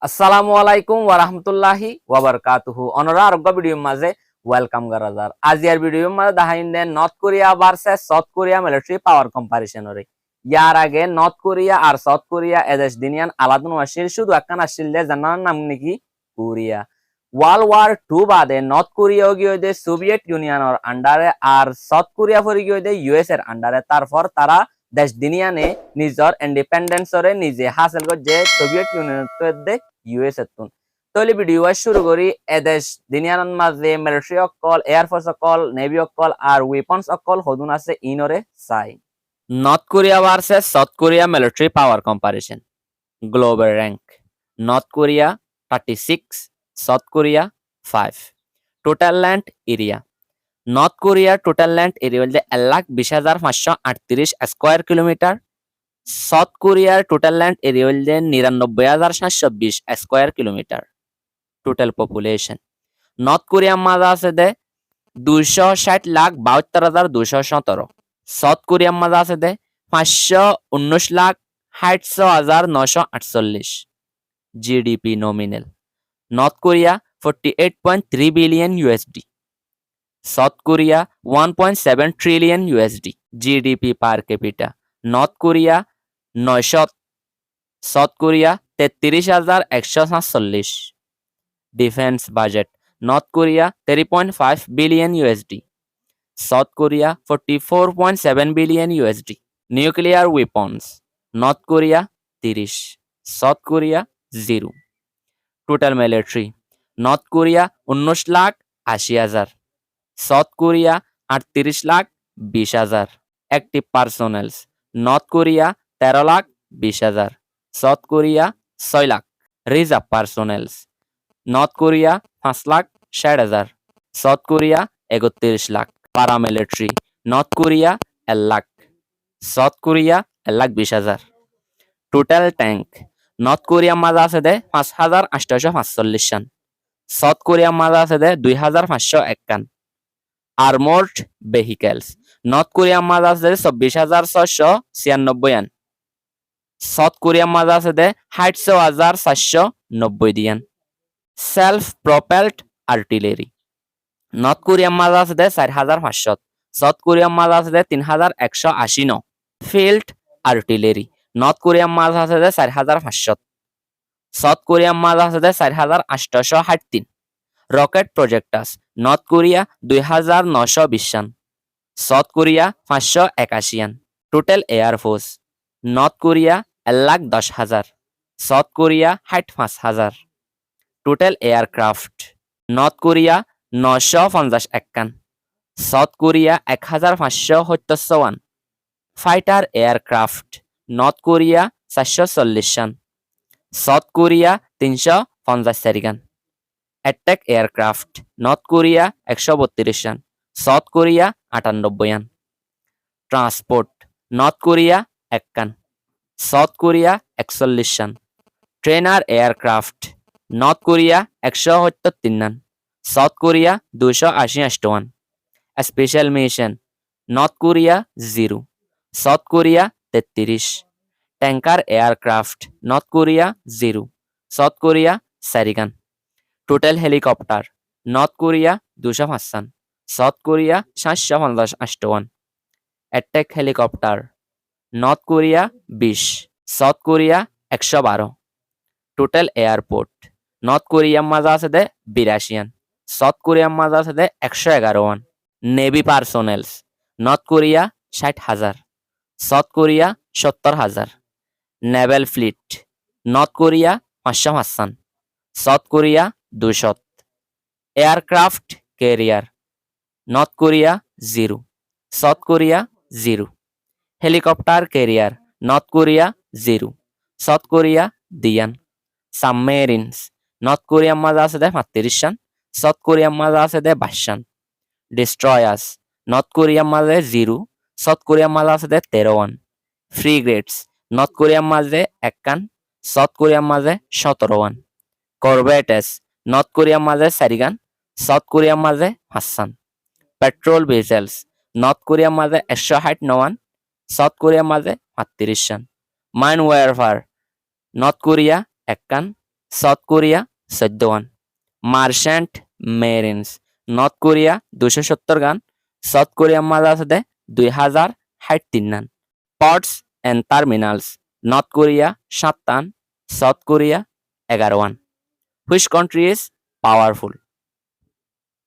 আসসালামু আলাইকুম ওয়ারাহমাতুল্লাহি ওয়াবারাকাতুহু অনরা আরোগ্য ভিডিওর মাঝে ওয়েলকাম করাজার আজিয়ার ভিডিওর মাঝে দেখাইন দেন North Korea versus South Korea military power কম্পারিশনরে ইয়ার আগে নর্থ কোরিয়া আর সাউথ কোরিয়া এদেশ দিনিয়ান আলাদা আসিল শুধু একখান আসিল দে জানার নাম নাকি কোরিয়া ওয়ার্ল্ড ওয়ার টু বাদে নর্থ কোরিয়া গিয়ে দে সোভিয়েত ইউনিয়নের আন্ডারে আর সাউথ কোরিয়া ফরি গিয়ে দে ইউএস এর আন্ডারে তারপর তারা দেশ দিনিয়ানে নিজের ইন্ডিপেন্ডেন্সরে নিজে হাসিল করে যে সোভিয়েত ইউনিয়ন ইউএস এতুন তৈলি ভিডিও শুরু করি এদেশ দিনিয়ান মাঝে মিলিটারি অকল এয়ারফোর্স অকল নেভি অকল আর ওয়েপন্স অকল হদুন আছে ইনরে চাই north Korea versus South Korea military পাওয়ার comparison global rank north Korea 36 south Korea 5 total land area north Korea total land area বলতে 1,20,538 স্কোয়ার কিলোমিটার সাউথ কোরিয়ার টোটাল ল্যান্ড এরিয়া হচ্ছে 99,720 square kilometre total population north কোরিয়ার মাঝে আছে দে 260,72,217 south কোরিয়ার মাঝে আছে দে 519,60,948 GDP nominal north Korea 48.3 billion USD South Korea 1.7 trillion USD GDP পার capital north Korea 900 South Korea 33,147 defence budget North Korea 3.5 billion USD South Korea 44.7 billion USD nuclear weapons North Korea 30 South Korea 0 total military North Korea 19,80,000 South Korea 38,20,000 active personnels North Korea 13,20,000 South Korea 6 lakh reserve personnels North Korea 5,60,000 South Korea 31 lakh paramilitary North Korea 1 lakh South Korea 1,20,000 total tank North Korea মাঝে আছে দে 5,845 খান south Korea মাঝে আছে দে 2,501 খান armoured vehicles North Korea মাঝে আছে 24,696 আন সাউথ কোরিয়া মাঝে আছে দে 28,490 দিয়ান self propelled artillery North Korea মাঝে আছে দে 4,500 সাউথ কোরিয়া মাঝে আছে দে 3,180 ফিল্ড আর্টিলারি নর্থ কোরিয়া মাঝে আছে দে 4,500 সাউথ কোরিয়া মাঝে আছে দে 4,863 রকেট প্রজেক্টাস নর্থ কোরিয়া 2,920 আন সাউথ কোরিয়া 581 আন total air force North Korea 1,10,000 South Korea 65,000 total aircraft north Korea 951 খান south Korea 1,571 fighter aircraft north Korea 440 খান সাউথ কোরিয়া 350 খান অ্যাটাক এয়ারক্রাফট নর্থ কোরিয়া 132 খান south Korea 98 খান transport north Korea 1 খান south Korea 41 খান trainer aircraft north Korea 173 খান south Korea 288 special mission north Korea 0 South Korea 33 tanker aircraft north Korea 0 South Korea 4 খান total helicopter North Korea 205 খান south Korea 758 attack helicopter North Korea 20 South Korea 112 total airport North কোরিয়ার মাঝে আছে দে 82 South কোরিয়ার মাঝে আছে দে 111 navy personnels North Korea 60,000 South Korea 70,000 naval fleet North Korea 505 South Korea 200 aircraft carrier North Korea 0 South Korea 0 helicopter carrier North Korea 0 South Korea দিয়ান submarines North কোরিয়ার মাঝে আছে দে 35 খান সাউথ কোরিয়ার মাঝে আছে দে 22 খান ডিস্ট্রয়ার্স নর্থ কোরিয়ার মাঝে 0 সাউথ কোরিয়ার মাঝে আছে দে 13 ফ্রিগেটস নর্থ কোরিয়ার মাঝে 1 খান সাউথ কোরিয়ার মাঝে 17 করভেটেস নর্থ কোরিয়ার মাঝে 4 খান সাউথ কোরিয়ার মাঝে 5 খান পেট্রোল ভেসেলস নর্থ কোরিয়ার মাঝে 169 সাউথ কোরিয়ার মাঝে 35 খান মাইন ওয়ারফেয়ার নর্থ কোরিয়া 1 খান সাউথ কোরিয়া 14 গান। মার্চেন্ট মেরিনস নর্থ কোরিয়া 270 গান। সাউথ কোরিয়ার মাঝে আছে দে 2063 রান। Ports and terminals North Korea 7 রান, সাউথ কোরিয়া 11 রান। Which country is powerful?